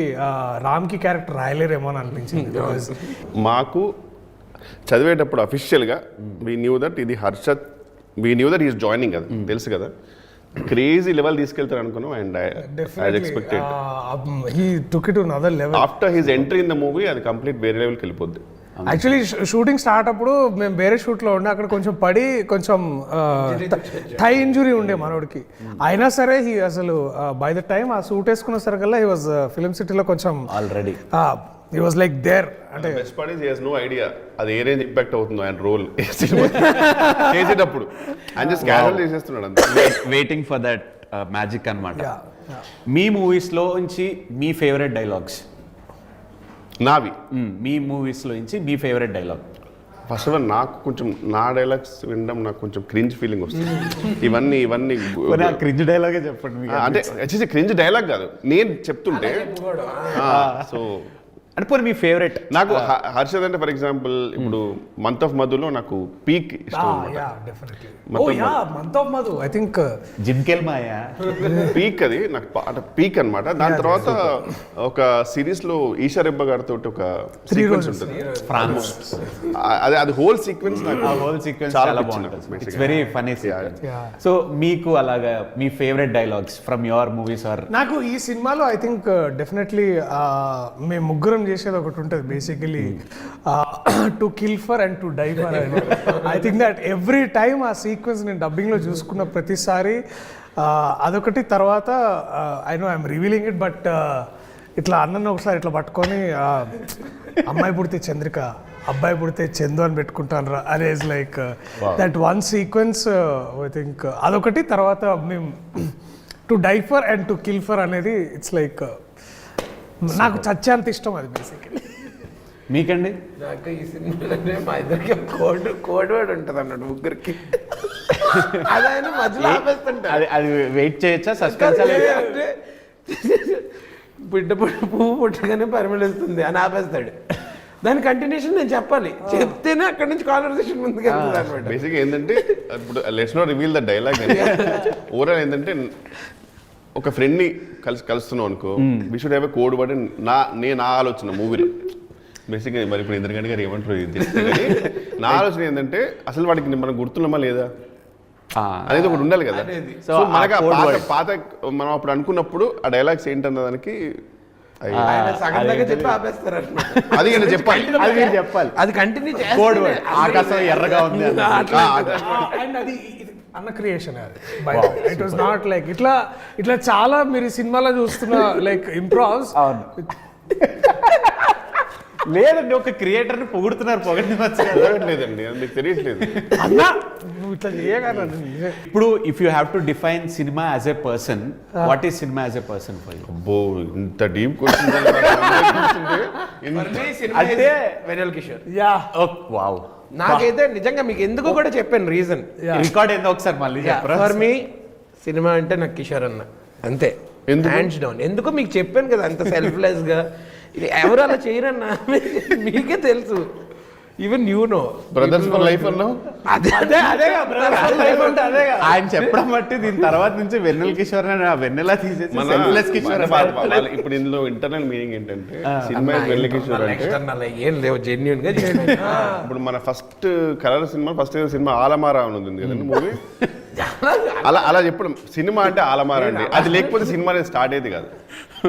[SPEAKER 3] రామ్కి క్యారెక్టర్ రాయలేరేమో అని అనిపించింది.
[SPEAKER 2] మాకు చదివేటప్పుడు అఫీషియల్గా వీ న్యూ దట్ ఇది Harshad, we knew that is joining కదా, తెలుసు కదా, క్రేజీ లెవెల్ తీసుకెళ్తారు అనుకున్నాం. And I expected
[SPEAKER 3] he took it to another level.
[SPEAKER 2] After his entry in the movie అది కంప్లీట్ వేరే లెవెల్కి వెళ్ళిపోద్ది.
[SPEAKER 3] యాక్చువల్లీ షూటింగ్ స్టార్ట్ అప్పుడు మేము వేరే షూట్లో ఉండే, అక్కడ కొంచెం పడి కొంచెం థై ఇంజురీ ఉండే మనోడికి. అయినా సరే హీ అసలు బై ద టైమ్ ఆ సూట్ వేసుకున్న సరికల్లా హీ వాజ్ ఫిలిం సిటీలో కొంచెం
[SPEAKER 1] already
[SPEAKER 3] he was like there. అంటే
[SPEAKER 2] best part is he has no idea అది ఏ రేంజ్ ఇంపాక్ట్ అవుతుందో ఆయన రోల్ చేసేటప్పుడు. ఆయన జస్ట్ క్యాజువల్ చేసేస్తున్నాడు అంతే.
[SPEAKER 1] వెయిటింగ్ ఫర్ దట్ మ్యాజిక్ అన్నమాట. మీ మూవీస్లో నుంచి మీ ఫేవరెట్ డైలాగ్స్?
[SPEAKER 2] నావి
[SPEAKER 1] మీ మూవీస్లో నుంచి మీ favourite dialogue?
[SPEAKER 2] First of all నాకు కొంచెం నా డైలాగ్స్ వినడం నాకు కొంచెం క్రింజ్ ఫీలింగ్ వస్తుంది. ఇవన్నీ
[SPEAKER 1] క్రింజ్ డైలాగే చెప్పండి.
[SPEAKER 2] అంటే వచ్చేసి క్రింజ్ డైలాగ్ కాదు, నేను చెప్తుంటే. సో
[SPEAKER 1] అంటే పోనీ మీ ఫేవరెట్?
[SPEAKER 2] నాకు హర్షద్ అంటే ఫర్ ఎగ్జాంపుల్ ఇప్పుడు మంత్ ఆఫ్ మధులో నాకు పీక్ ఇష్టం.
[SPEAKER 3] Month of Madhu I think
[SPEAKER 1] జిమ్కెల్ మాయా
[SPEAKER 2] పీక్, అది నాకు అంటే పీక్ అనమాట. దాని తర్వాత ఒక సిరీస్ లో ఈషా రెబ్బా గారితో ఒక సీక్వెన్స్ ఉంటుంది,
[SPEAKER 1] ఫ్రాన్స్.
[SPEAKER 2] అది హోల్ సీక్వెన్స్ నాకు
[SPEAKER 1] హోల్ సీక్వెన్స్ చాలా బాగుంటుంది. It's very funny sequence. So మీకు అలాగా మీ favourite dialogues from your movies are?
[SPEAKER 3] నాకు ఈ సినిమాలో ఐ థింక్ డెఫినెట్లీ మేము ముగ్గురం చేసేది ఒకటి ఉంటుంది basically, to kill for and to die for అని. I think that every time ఆ సీక్వెన్స్ నేను డబ్బింగ్లో చూసుకున్న ప్రతిసారి అదొకటి. తర్వాత I know I'm revealing it, but ఇట్లా అన్నను ఒకసారి ఇట్లా పట్టుకొని అమ్మాయి పుడితే చంద్రిక, అబ్బాయి పుడితే చందు అని పెట్టుకుంటాను రా అదే is like that one sequence. I think అదొకటి. తర్వాత మేము to die for and to kill for అనేది ఇట్స్ లైక్ నాకు చచ్చేంత ఇష్టం అది బేసికలీ.
[SPEAKER 1] మీకండి?
[SPEAKER 4] నాకు ఈ సినిమాలోనే మా ఇద్దరికి కోడ్ వర్డ్ ఉంటుంది అన్నాడు ముగ్గురికి. అది ఆయన మధ్యలో ఆపేస్తుంటాడు.
[SPEAKER 1] అది వెయిట్ చేయొచ్చా? సస్పెన్స్
[SPEAKER 4] అంటే పువ్వు పుట్టగానే పరిమళిస్తుంది అని ఆపేస్తాడు. దాని కంటిన్యూషన్ నేను చెప్పాలి, చెప్తేనే అక్కడి నుంచి కాన్వర్సేషన్ ముందుకు వెళ్తుంది అనమాట.
[SPEAKER 2] బేసిక్గా ఏంటంటే ఇప్పుడు let's not reveal the dialogue. Overall ఏంటంటే ఒక ఫ్రెండ్ని కలుస్తున్నాం అనుకో, we should have a code word. నా ఆలోచన మూవీలో బేసిక్గా మరి ఇప్పుడు ఇంద్రగంటి గారు ఏమంటారు తెలిస్తే కానీ నా ఆలోచన ఏంటంటే అసలు వాడికి మనం గుర్తున్నామా లేదా అనేది ఒకటి ఉండాలి కదా. సో మనకి పాత మనం అప్పుడు అనుకున్నప్పుడు ఆ డైలాగ్స్ ఏంటన్న దానికి అది చెప్పాలి,
[SPEAKER 1] చెప్పాలి.
[SPEAKER 4] అది కంటిన్యూ
[SPEAKER 1] కోడ్ వర్డ్ ఆకాశం ఎర్రగా ఉంది
[SPEAKER 3] అండ్ అది అన్న creation. It was not like ఇట్లా చాలా మీరు సినిమాలో చూస్తున్న లైక్ ఇంప్రోవ్స్.
[SPEAKER 1] లేదండి, ఒక క్రియేటర్ ని పొగుడుతున్నారు,
[SPEAKER 2] పొగడలేదండి, అది మీకు తెలియట్లేదు.
[SPEAKER 3] అన్నా నువ్వు ఇట్లా చేయగలను.
[SPEAKER 1] ఇప్పుడు if you have to define cinema as a person, what is cinema as a person for you?
[SPEAKER 2] అబ్బో ఇంత డీప్ క్వశ్చన్
[SPEAKER 1] అంటే
[SPEAKER 4] వెనల్ కిషోర్.
[SPEAKER 3] Yeah
[SPEAKER 1] wow.
[SPEAKER 4] నాకైతే నిజంగా మీకు ఎందుకు కూడా చెప్పాను రీజన్.
[SPEAKER 1] రికార్డ్ ఏందో ఒకసారి మళ్ళీ చెప్పరా?
[SPEAKER 4] ఫర్ మీ సినిమా అంటే నాకు కిషోర్ అన్న అంతే, హ్యాండ్స్ డౌన్. ఎందుకో మీకు చెప్పాను కదా, అంత సెల్ఫ్లెస్ గా ఇది ఎవరు అలా చేయరన్నా మీకే తెలుసు. Even you know
[SPEAKER 2] brothers for life అన్నావు.
[SPEAKER 1] ఆయన చెప్పడం బట్టి దీని తర్వాత నుంచి వెన్నెల కిషోర్ అని వెన్నెల తీసేసి సెల్ఫ్లెస్ కిషోర్.
[SPEAKER 2] ఇప్పుడు ఇందులో ఇంటర్నల్ మీనింగ్ ఏంటంటే సినిమా వెన్నెల కిషోర్ అంటే
[SPEAKER 4] ఏం లేవు, జెన్యూన్ గా.
[SPEAKER 2] ఇప్పుడు మన first colour cinema, first cinema Alam Ara అని ఉంది కదండి మూవీ. అలా చెప్పడం సినిమా అంటే ఆలమారా అండి, అది లేకపోతే సినిమా అనేది స్టార్ట్ అయ్యేది కాదు.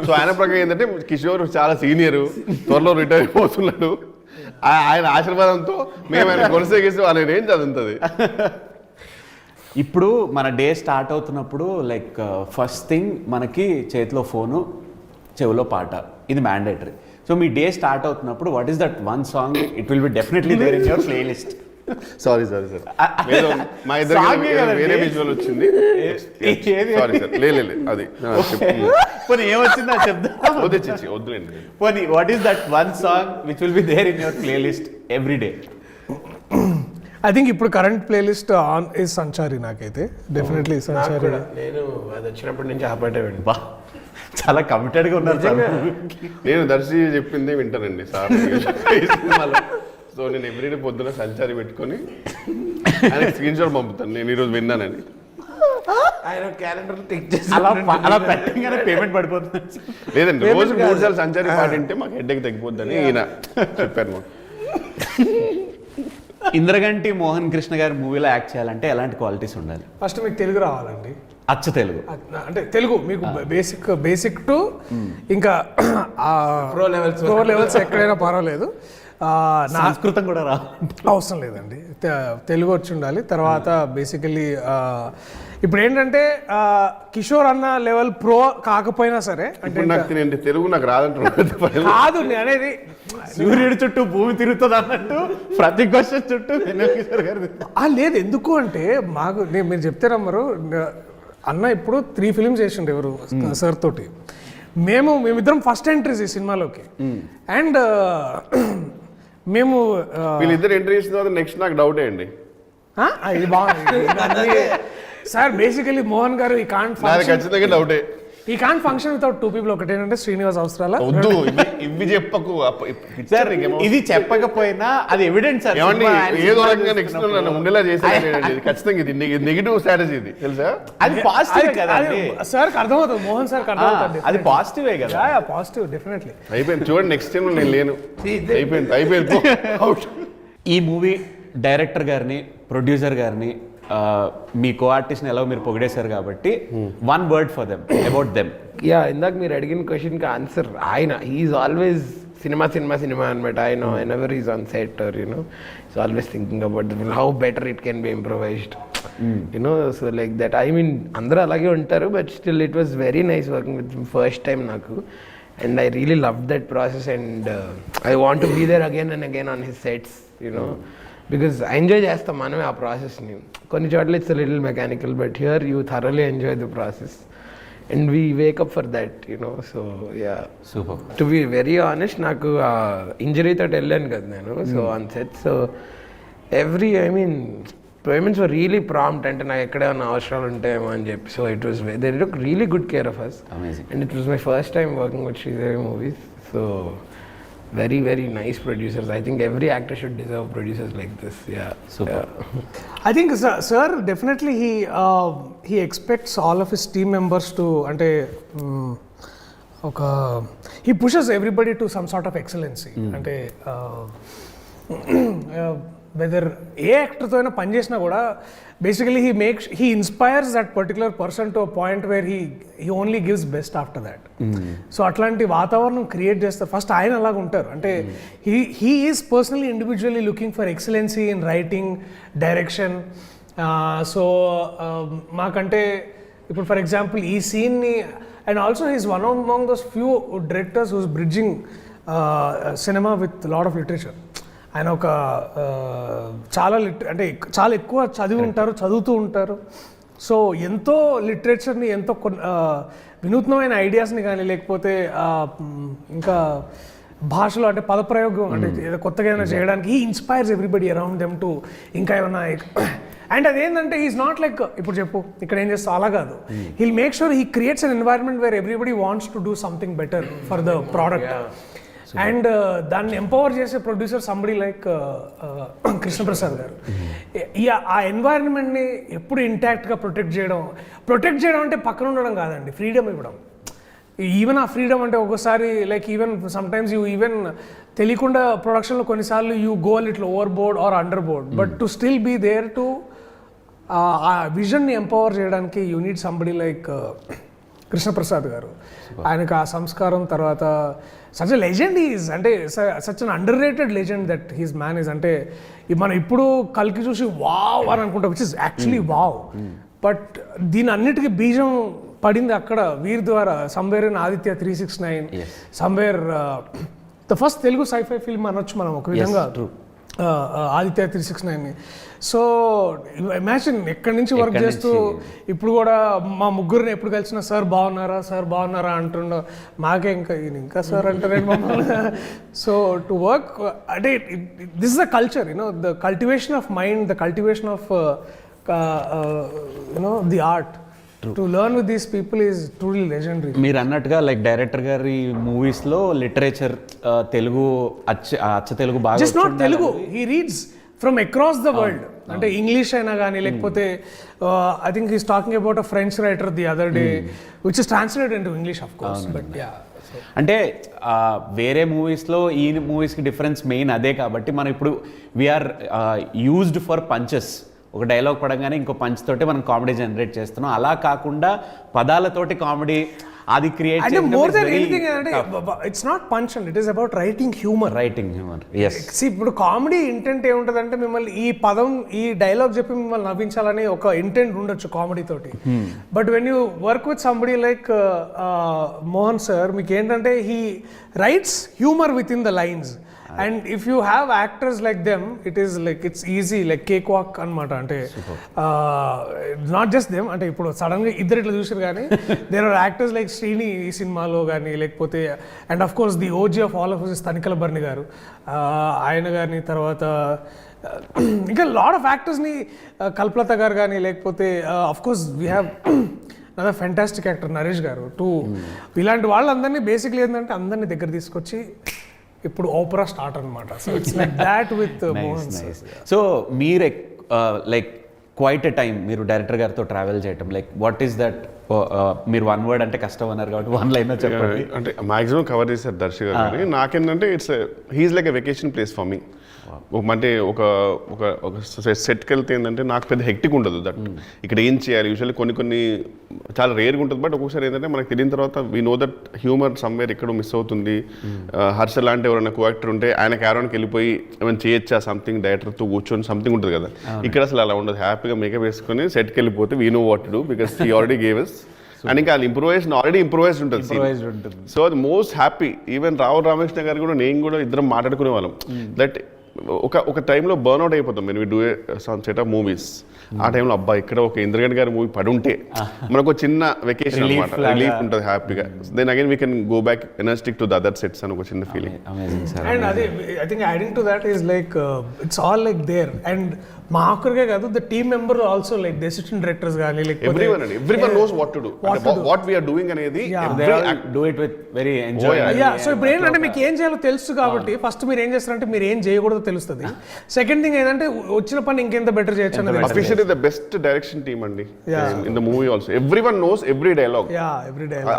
[SPEAKER 2] సో ఆయన ప్రకారం ఏంటంటే కిషోర్ చాలా సీనియర్, త్వరలో రిటైర్ అయిపోతున్నాడు, ఆయన ఆశీర్వాదంతో మేము ఆయన కొనసాగిస్తూ అనే రేంజ్ అది ఉంటుంది.
[SPEAKER 1] ఇప్పుడు మన డే స్టార్ట్ అవుతున్నప్పుడు లైక్ ఫస్ట్ థింగ్ మనకి చేతిలో ఫోను, చెవిలో పాట, ఇది మ్యాండేటరీ. సో మీ డే స్టార్ట్ అవుతున్నప్పుడు what is that one song it will be definitely there in your playlist?
[SPEAKER 2] Sorry sir మా ఇద్దరికి వేరే విజువల్ వచ్చింది. సారీ సార్, లేదు అది
[SPEAKER 1] పోనీ ఏమొచ్చిందో చెప్తా.
[SPEAKER 2] వద్దులేండి.
[SPEAKER 1] పోనీ what is that one song which will be there in your playlist every day?
[SPEAKER 3] I think ఇప్పుడు current playlist on is Sanchari. నాకైతే డెఫినెట్లీ సంచారి.
[SPEAKER 4] నేను అది వచ్చినప్పటి నుంచి ఆ పాటే వింటా.
[SPEAKER 1] బా, చాలా కమిటెడ్గా ఉన్నారు సార్.
[SPEAKER 2] నేను దర్శి చెప్పిందే వింటానండి సార్ సినిమాలో. సో నేను ఎవ్రీడే పొద్దున సంచారి పెట్టుకొని ఆయన స్క్రీన్ షాట్ పంపుతాను, నేను ఈరోజు విన్నానని.
[SPEAKER 4] ఆయన క్యాలెండర్ టిక్ చేసి
[SPEAKER 1] అలా పెట్టగానే పేమెంట్ పడిపోతుంది.
[SPEAKER 2] లేదండి, రోజు 3 సార్లు సంచారి పాట వింటే మాకు హెడ్ఏక్ తగ్గిపోద్దని ఈయన చెప్పారు మాకు.
[SPEAKER 1] ఇంద్రగంటి మోహన్ కృష్ణ గారి మూవీలో యాక్ట్ చేయాలంటే ఎలాంటి క్వాలిటీస్ ఉండాలి?
[SPEAKER 3] ఫస్ట్ మీకు తెలుగు రావాలండి,
[SPEAKER 1] అచ్చ తెలుగు.
[SPEAKER 3] అంటే తెలుగు మీకు బేసిక్ టు ఇంకా ప్రో లెవెల్స్ ఎక్కడైనా పర్వాలేదు.
[SPEAKER 1] సంస్కృతం కూడా రా
[SPEAKER 3] అవసరం లేదండి, తెలుగు వచ్చి ఉండాలి. తర్వాత బేసికలీ ఇప్పుడు ఏంటంటే కిషోర్ అన్న లెవెల్ ప్రో కాకపోయినా సరే అంటే
[SPEAKER 2] నాకు తెలుగు నాకు రాదంటున్నాను
[SPEAKER 3] కాదు అనేది
[SPEAKER 1] సూర్యుడి చుట్టూ భూమి తిరుగుతుంది అన్నట్టు ప్రతి క్వశ్చన్ చుట్టూ కిషోర్ గారు.
[SPEAKER 3] లేదు, ఎందుకు అంటే మాకు మీరు చెప్తే నమ్మరు, అన్న ఇప్పుడు 3 ఫిల్మ్స్ చేసిండు ఎవరు సార్ తోటి. మేమిద్దరం ఫస్ట్ ఎంట్రీస్ ఈ సినిమాలోకి. అండ్ మేము
[SPEAKER 2] వీళ్ళిద్దరు ఎంట్రీ చేసిన తర్వాత నెక్స్ట్ నాకు డౌటే అండి.
[SPEAKER 3] ఇది బాగుంది సార్. బేసికలీ మోహన్ గారు ఈ
[SPEAKER 2] ఖచ్చితంగా డౌటే.
[SPEAKER 3] ఈ కాంట్ ఫంక్షన్ వితౌట్ 2 people. ఒకటేనంటే శ్రీనివాస్ అవసరాల.
[SPEAKER 2] వద్దు ఇవి చెప్పకు
[SPEAKER 1] సార్, ఇది చెప్పకపోయినా అది ఎవిడెన్స్ సార్.
[SPEAKER 2] ఏదో రకంగా నెక్స్ట్ నన్ను ఉండేలా చేసేది ఖచ్చితంగా. ఇది నెగిటివ్ స్ట్రాటజీ, ఇది తెలుసా?
[SPEAKER 1] అది పాజిటివ్ కదా
[SPEAKER 3] సార్, అర్థమవుతుంది మోహన్ సార్ అర్థమవుతుంది.
[SPEAKER 1] అది పాజిటివే కదా.
[SPEAKER 3] Positive definitely.
[SPEAKER 2] అయిపోయింది చూడండి, నెక్స్ట్ టైం నేను లేను. అయిపోయింది.
[SPEAKER 1] ఈ మూవీ డైరెక్టర్ గారిని, ప్రొడ్యూసర్ గారిని, మీ కో ఆర్టిస్ట్ని ఎలా మీరు పొగిడేశారు కాబట్టి 1 word for them, about them.
[SPEAKER 4] ఇందాక మీరు అడిగిన క్వశ్చన్కి ఆన్సర్ ఆయన. హీఈస్ ఆల్వేస్ సినిమా అనమాట. ఆయన whenever he's on set or he's always thinking about how better it can be improvised. So like that. I mean, అందరూ అలాగే ఉంటారు, but still it was very nice working with him first time నాకు. And I really loved that process, and I want to be there again and again on his sets, because I enjoy చేస్తాం మనమే ఆ ప్రాసెస్ని. కొన్ని చోట్ల it's little mechanical, but here you thoroughly enjoy the process and we wake up for that. So
[SPEAKER 1] super.
[SPEAKER 4] To be very honest, నాకు ఇంజరీతో వెళ్ళాను కదా నేను. So on set, so payments were really prompt. అంటే నాకు ఎక్కడేమన్నా అవసరాలు ఉంటాయేమో అని చెప్పి. So it was they took really good care of us. And it was my first time working with Sridevi movies. సో very very nice producers. I think every actor should deserve producers like this.
[SPEAKER 1] Super.
[SPEAKER 3] I think sir definitely he expects all of his team members to ante he pushes everybody to some sort of excellency. Ante whether ఏ యాక్టర్తో అయినా పని చేసినా కూడా basically he inspires that particular person to a point where he only gives best after that. So అట్లాంటి వాతావరణం create చేస్తారు. First ఆయన అలాగ ఉంటారు. అంటే he is personally individually looking for excellency in writing, direction. So మాకంటే ఇప్పుడు ఫర్ ఎగ్జాంపుల్ ఈ సీన్ని, and also he's one among those few directors who's bridging సినిమా విత్ లాట్ ఆఫ్ లిటరేచర్. ఆయన ఒక చాలా ఎక్కువ చదువుతూ ఉంటారు. సో ఎంతో లిటరేచర్ని, ఎంతో వినూత్నమైన ఐడియాస్ని కానీ, లేకపోతే ఇంకా భాషలో అంటే పదప్రయోగం అంటే ఏదో కొత్తగా ఏదైనా చేయడానికి he inspires everybody around them to ఇంకా ఏమైనా. అండ్ అదేంటంటే ఈజ్ నాట్ లైక్ ఇప్పుడు చెప్పు ఇక్కడ ఏం చేస్తా అలా కాదు. Heal make sure he creates an environment where everybody wants to do something better for the product. And దాన్ని ఎంపవర్ చేసే ప్రొడ్యూసర్ సంబడి లైక్ కృష్ణప్రసాద్ గారు. ఆ ఎన్వైరన్మెంట్ని ఎప్పుడు ఇంటాక్ట్గా ప్రొటెక్ట్ చేయడం అంటే పక్కన ఉండడం కాదండి, ఫ్రీడమ్ ఇవ్వడం. ఈవెన్ ఆ ఫ్రీడమ్ అంటే ఒకసారి like even sometimes you even తెలియకుండా ప్రొడక్షన్లో కొన్నిసార్లు you go little overboard or under board, but to still be there to ఆ విజన్ని ఎంపవర్ చేయడానికి you need somebody like Krishnaprasad garu. ఆయనకు ఆ సంస్కారం, తర్వాత సచ్ ఎ లెజెండ్ ఈజ్, అంటే such an underrated legend that he's man is. అంటే మనం ఇప్పుడు కల్కి చూసి వావ్ అని అనుకుంటాం, which is actually wow. But దీని అన్నిటికీ బీజం పడింది అక్కడ వీరి ద్వారా. Somewhere in Aditya 369, somewhere the first Telugu scifi film అనొచ్చు మనం ఒక విధంగా ఆదిత్య 369ని. సో ఇమాజిన్ ఎక్కడి నుంచి వర్క్ చేస్తూ ఇప్పుడు కూడా మా ముగ్గురిని ఎప్పుడు కలిసినా సార్ బాగున్నారా అంటుండ, మాకే ఇంకా సార్ అంటారండి మమ్మల్ని. సో టు వర్క్ అంటే this is the culture, the cultivation of mind, the cultivation of the art. To learn with these people is truly legendary.
[SPEAKER 1] మీరు అన్నట్టుగా లైక్ డైరెక్టర్ గారి మూవీస్ లో లిటరేచర్ తెలుగు అచ్చ తెలుగు బాగా
[SPEAKER 3] just not Telugu, he reads from across the world. అంటే English అయినా కానీ లేకపోతే I think he's talking about a French writer the other day which is translated into English of course. But yeah,
[SPEAKER 1] అంటే వేరే మూవీస్లో ఈ మూవీస్కి డిఫరెన్స్ మెయిన్ అదే కాబట్టి మనం ఇప్పుడు వీఆర్ యూజ్డ్ ఫర్ పంచెస్. ఒక డైలాగ్ పడంగానే ఇంకో పంచ్ తోటి మనం కామెడీ జనరేట్ చేస్తున్నాం. అలా కాకుండా పదాలతోటి కామెడీ అది క్రియేట్
[SPEAKER 3] అంటే మోర్ దెన్ ఎనీథింగ్ అంటే it's not punch and it is about writing humour.
[SPEAKER 1] yes.
[SPEAKER 3] ఇప్పుడు కామెడీ ఇంటెంట్ ఏముంటుందంటే మిమ్మల్ని ఈ పదం ఈ డైలాగ్ చెప్పి మిమ్మల్ని నవ్వించాలని ఒక ఇంటెంట్ ఉండొచ్చు కామెడీ తోటి. But when you work with somebody like Mohan sir, మీకు ఏంటంటే he writes humour with in the lines. And if you have actors like them, it is like it's easy, like cake walk అనమాట. అంటే not just them, అంటే ఇప్పుడు sudden గా ఇద్దరు ఇట్లా చూసారు కానీ there are actors like Srini ఈ సినిమాలో కానీ, లేకపోతే and of course the OG of all of us Tanikella Bharani garu, ఆయన గారిని, తర్వాత ఇంకా లాట్ ఆఫ్ యాక్టర్స్ని, కల్పలత గారు కానీ, లేకపోతే of course we have other fantastic actor Naresh గారు టూ. ఇలాంటి వాళ్ళందరినీ బేసిక్లీ ఏంటంటే అందరినీ దగ్గర తీసుకొచ్చి ఇప్పుడు ఓపెరా స్టార్ట్ అనమాట. So it's like that with Mohan.
[SPEAKER 1] So మీరు లైక్ క్వైట్ ఎ టైం మీరు డైరెక్టర్ గారితో ట్రావెల్ చేయటం, లైక్ వాట్ ఈస్ దట్? మీరు వన్ వర్డ్ అంటే కష్టం అన్నారు కాబట్టి వన్ లైన్ చెప్పండి.
[SPEAKER 2] అంటే మాక్సిమం కవర్ చేశారు దర్శి గారు. కానీ నాకేంటంటే it's he is like a vacation place for me. అంటే ఒక సెట్కి వెళ్తే ఏంటంటే నాకు పెద్ద హెక్టిక్ ఉండదు. దట్ ఇక్కడ ఏం చేయాలి యూజువల్లీ కొన్ని చాలా రేర్గా ఉంటుంది. బట్ ఒక్కొక్కసారి ఏంటంటే మనకు తెలియని తర్వాత we know that humour somewhere ఎక్కడో మిస్ అవుతుంది. హర్ష లాంటి ఎవరైనా కో యాక్టర్ ఉంటే ఆయన క్యారవాన్కి వెళ్ళిపోయి ఏమైనా చేయొచ్చా సంథింగ్, డైరెక్టర్తో కూర్చొని సంథింగ్ ఉంటుంది కదా. ఇక్కడ అసలు అలా ఉండదు. హ్యాపీగా మేకప్ వేసుకొని సెట్కి వెళ్ళిపోతే we know what to do because he already gave us. And ఇంకా ఇంప్రూవైజేషన్ ఆల్రెడీ ఇంప్రూవైజ్డ్ ఉంటుంది. సో అది మోస్ట్ హ్యాపీ. ఈవెన్ రావు రామకృష్ణ గారు కూడా నేను కూడా ఇద్దరం మాట్లాడుకునే వాళ్ళం. దట్ ఒక టైంలో బర్న్అవుట్ అయిపోతాం when we do some set of movies. ఆ టైంలో అబ్బా ఇక్కడ ఒక ఇంద్రగంటి గారి మూవీ పడి ఉంటే మనకు చిన్న వెకేషన్ అనమాట, రిలీఫ్ ఉంటుంది హ్యాపీగా. Then again we can go back energetic to the other sets అని ఒక చిన్న ఫీలింగ్.
[SPEAKER 3] అండ్ అదే I think adding to that is like it's all like there. And మా ఒక్కరికే కాదు, the team member also like the assistant directors కానీ
[SPEAKER 2] everyone knows what to do, what we are doing అనేది
[SPEAKER 1] do it with very enjoy.
[SPEAKER 3] So ఇప్పుడు ఏంటంటే మీకు ఏం చేయాలో తెలుసు కాబట్టి ఫస్ట్ మీరు ఏం చేస్తారంటే మీరు ఏం చేయకూడదో తెలుస్తుంది. సెకండ్ థింగ్ ఏంటంటే వచ్చిన పని ఇంకెంత బెటర్ చేయొచ్చు అనేది.
[SPEAKER 2] Officially the best direction team అండి in the movie also. Everyone knows every dialogue.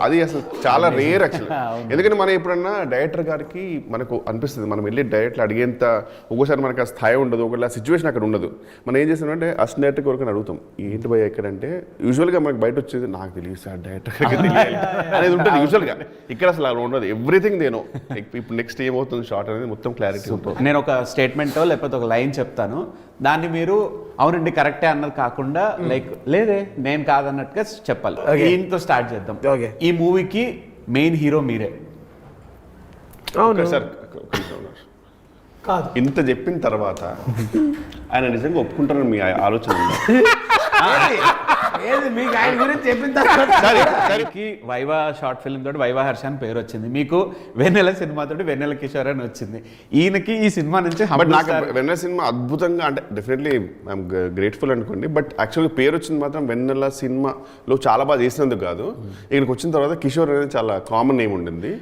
[SPEAKER 2] అది అసలు చాలా రేర్ యాక్చువల్లీ. ఎందుకంటే మనం ఎప్పుడన్నా డైరెక్టర్ గారికి మనకు అనిపిస్తుంది మనం వెళ్ళి డైరెక్ట్లు అడిగేంత ఒక్కోసారి మనకు ఆ స్థాయి ఉండదు, ఒకవేళ సిచ్యువేషన్ అక్కడ ఉండదు. మనం ఏం చేస్తామంటే అసిస్టెంట్ కొరకు అడుగుతాం ఏంటి భయ ఎక్కడంటే యూజువల్గా మనకు బయట వచ్చేది నాకు తెలియదు సార్ డైరెక్టర్ అనేది ఉంటుంది యూజువల్గా. ఇక్కడ అసలు అలా ఉండదు. ఎవ్రీథింగ్ నేను ఇప్పుడు నెక్స్ట్ ఏమవుతుంది షార్ట్ అనేది మొత్తం క్లారిటీ ఉంటుంది.
[SPEAKER 1] నేను ఒక స్టేట్మెంటో లేకపోతే ఒక లైన్ చెప్తాను, దాన్ని మీరు అవునండి కరెక్టే అన్నది కాకుండా లైక్ లేదే నేను కాదన్నట్టుగా చెప్పాలి. దీంతో స్టార్ట్ చేద్దాం. ఈ మూవీకి మెయిన్ హీరో మీరే.
[SPEAKER 2] సార్
[SPEAKER 3] కాదు
[SPEAKER 2] ఇంత చెప్పిన తర్వాత ఆయన నిజంగా ఒప్పుకుంటారని మీ ఆలోచన
[SPEAKER 4] మీకు ఆయన గురించి చెప్పిన తర్వాత
[SPEAKER 1] వైవా షార్ట్ ఫిల్మ్ తోటి వైవా హర్ష అని పేరు వచ్చింది, మీకు వెన్నెల సినిమా తోటి వెన్నెల కిషోర్ అని వచ్చింది. ఈయనకి ఈ సినిమా నుంచి
[SPEAKER 2] బట్ నాకు వెన్నెల సినిమా అద్భుతంగా అంటే డెఫినెట్లీ ఐఎమ్ గ్రేట్ఫుల్ అనుకోండి. బట్ యాక్చువల్గా పేరు వచ్చింది మాత్రం వెన్నెల సినిమాలో చాలా బాగా చేసినందుకు కాదు, ఇక్కడికి వచ్చిన తర్వాత కిషోర్ అనేది చాలా కామన్ నేమ్ ఉండింది.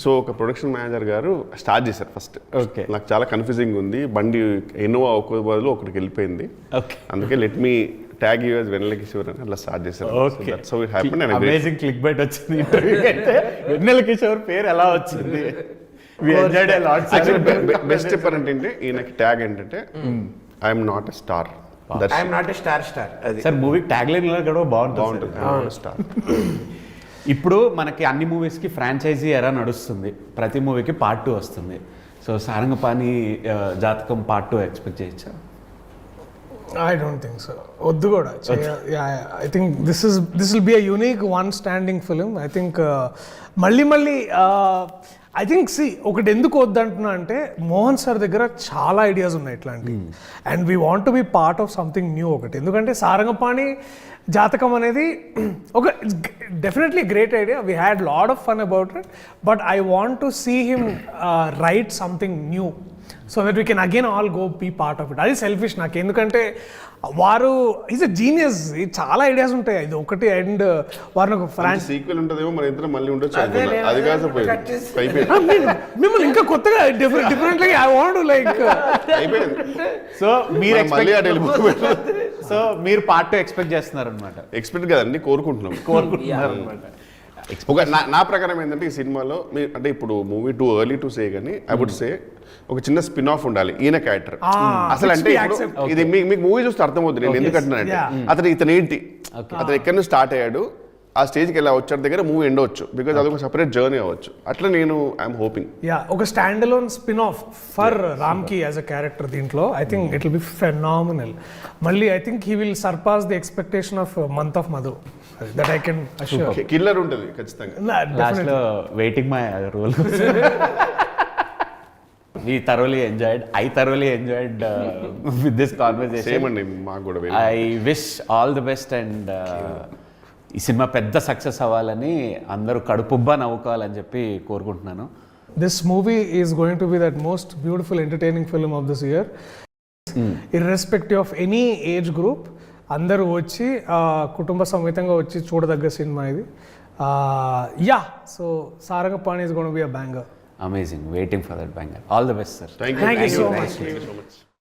[SPEAKER 2] సో ఒక ప్రొడక్షన్ మేనేజర్ గారు స్టార్ట్ చేశారు ఫస్ట్.
[SPEAKER 1] ఓకే
[SPEAKER 2] నాకు చాలా కన్ఫ్యూజింగ్ ఉంది, బండి ఎన్నోవా ఒక బదులు ఒకటికి వెళ్ళిపోయింది.
[SPEAKER 1] ఓకే
[SPEAKER 2] అందుకే let me tag you as Vennela Kishore అని అలా స్టార్ట్ చేశారు.
[SPEAKER 1] Okay
[SPEAKER 2] so it happened and
[SPEAKER 1] amazing click bait వచ్చింది. వెన్నెల కిషోర్ పేరు ఎలా వచ్చింది?
[SPEAKER 2] బెస్ట్ చెప్పారంటే ఈయనకి ట్యాగ్ ఏంటంటే I'm not a star,
[SPEAKER 4] I'm not a star. అది
[SPEAKER 1] సార్ మూవీ ట్యాగ్ లైన్ కూడా బాగుంటుంది
[SPEAKER 2] స్టార్.
[SPEAKER 1] ఇప్పుడు మనకి అన్ని మూవీస్కి ఫ్రాంచైజీ ఎరా నడుస్తుంది, ప్రతి మూవీకి పార్ట్ 2 వస్తుంది. సో సారంగపాణి జాతకం పార్ట్ 2 ఎక్స్పెక్ట్ చేయొచ్చా?
[SPEAKER 3] I don't think so. వద్దు కూడా. I think this will be a unique one standing film. I think మళ్ళీ ఐ థింక్ ఒకటి ఎందుకు వద్దంటున్నా అంటే మోహన్ సార్ దగ్గర చాలా ఐడియాస్ ఉన్నాయి ఇట్లాంటివి and we want to be part of something new ఒకటి. ఎందుకంటే సారంగపాణి జాతకం అనేది ఒక definitely great idea, we had lot of fun about it, but I want to see him write something new so that we can again all go be part of it. అది selfish నాకు, ఎందుకంటే వారు is a genius, చాలా ideas ఉంటాయి. ఇది ఒకటి and వారు నాకు ఫ్రాన్స్
[SPEAKER 2] సీక్వెల్ ఉంటుందేమో మన ఇద్దరం మళ్ళీ ఉండొచ్చు అనుకున్నా. అది కాదు అయిపోయింది.
[SPEAKER 3] మిమ్మల్ని ఇంకా కొత్తగా డిఫరెంట్లీ ఐ వాంట్ లైక్
[SPEAKER 2] అయిపోయింది.
[SPEAKER 1] సో మీరు
[SPEAKER 2] మళ్ళీ అటు వెళ్ళిపోయి
[SPEAKER 1] సో మీరు పార్ట్ 2 ఎక్స్పెక్ట్ చేస్తున్నారు అనమాట.
[SPEAKER 2] ఎక్స్పెక్ట్ కదండి, కోరుకుంటున్నాం. ఒక నా ప్రకారం ఏంటంటే ఈ సినిమాలో అంటే ఇప్పుడు movie too early to say కానీ ఐ వుడ్ సే ఒక చిన్న స్పిన్ ఆఫ్ ఉండాలి ఈయన క్యారెక్టర్. అసలు అంటే ఇప్పుడు ఇది మీకు మూవీ చూస్తే అర్థమవుతుంది నేను ఎందుకు అంటున్నానంటే ఇతను ఏంటి, అతను ఎక్కడి నుంచి స్టార్ట్ అయ్యాడు, ఆ స్టేజ్కి ఎలా వచ్చాడు దగ్గర మూవీ ఎండ్ అవచ్చు, బికాజ్ అదొక సపరేట్ జర్నీ అవ్వచ్చు. అట్లా నేను ఐఎమ్ హోపింగ్
[SPEAKER 3] ఒక stand alone spin off for రామ్కి యాజ్ అ క్యారెక్టర్ దీంట్లో I think it will be phenomenal. మళ్ళీ I think he will surpass the expectation of month of Madhu, that I can assure.
[SPEAKER 2] Killer ఉంటుంది ఖచ్చితంగా.
[SPEAKER 1] Last లో waiting my role. We thoroughly enjoyed. I thoroughly enjoyed with this conversation.
[SPEAKER 2] Same అండి, మాకు కూడా.
[SPEAKER 1] I wish all the best and ఈ cinema పెద్ద success అవ్వాలని అందరూ కడుపుబ్బా నవ్వుకోవాలని చెప్పి కోరుకుంటున్నాను.
[SPEAKER 3] This movie is going to be that most beautiful entertaining film of this year. Irrespective of any age group, అందరూ వచ్చి కుటుంబ సమేతంగా వచ్చి చూడదగ్గ సినిమా ఇది. So Sarangapani is going to be a banger.
[SPEAKER 1] Amazing. Waiting for that banger. All the best, sir.
[SPEAKER 2] Thank you.
[SPEAKER 3] Thank you so
[SPEAKER 2] Thank you so much.